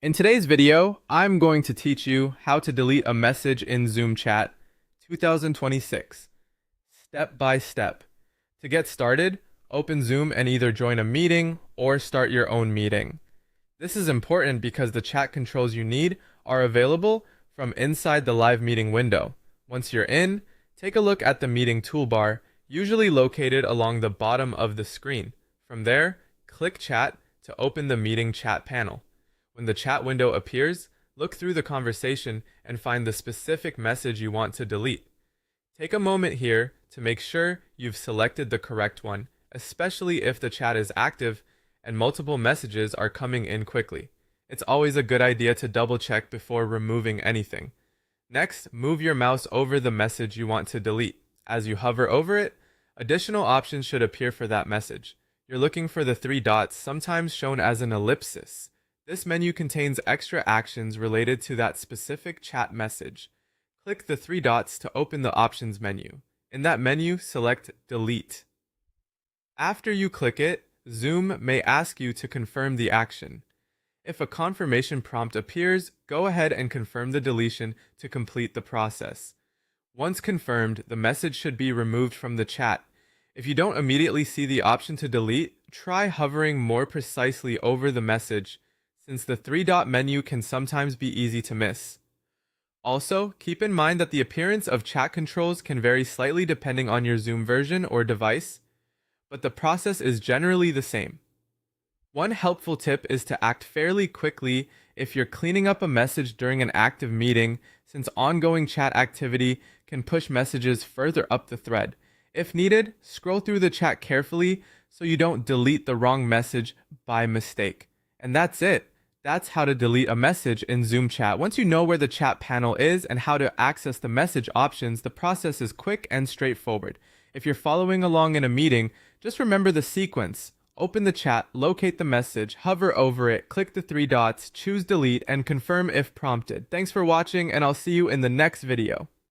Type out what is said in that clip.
In today's video, I'm going to teach you how to delete a message in Zoom Chat 2026, step by step. To get started, open Zoom and either join a meeting or start your own meeting. This is important because the chat controls you need are available from inside the live meeting window. Once you're in, take a look at the meeting toolbar, usually located along the bottom of the screen. From there, click Chat to open the meeting chat panel. When the chat window appears, look through the conversation and find the specific message you want to delete. Take a moment here to make sure you've selected the correct one, especially if the chat is active and multiple messages are coming in quickly. It's always a good idea to double check before removing anything. Next, move your mouse over the message you want to delete. As you hover over it, additional options should appear for that message. You're looking for the three dots, sometimes shown as an ellipsis. This menu contains extra actions related to that specific chat message. Click the three dots to open the options menu. In that menu, select Delete. After you click it, Zoom may ask you to confirm the action. If a confirmation prompt appears, go ahead and confirm the deletion to complete the process. Once confirmed, the message should be removed from the chat. If you don't immediately see the option to delete, try hovering more precisely over the message, since the three-dot menu can sometimes be easy to miss. Also, keep in mind that the appearance of chat controls can vary slightly depending on your Zoom version or device, but the process is generally the same. One helpful tip is to act fairly quickly if you're cleaning up a message during an active meeting, since ongoing chat activity can push messages further up the thread. If needed, scroll through the chat carefully so you don't delete the wrong message by mistake. And that's it. That's how to delete a message in Zoom Chat. Once you know where the chat panel is and how to access the message options, the process is quick and straightforward. If you're following along in a meeting, just remember the sequence. Open the chat, locate the message, hover over it, click the three dots, choose delete, and confirm if prompted. Thanks for watching, and I'll see you in the next video.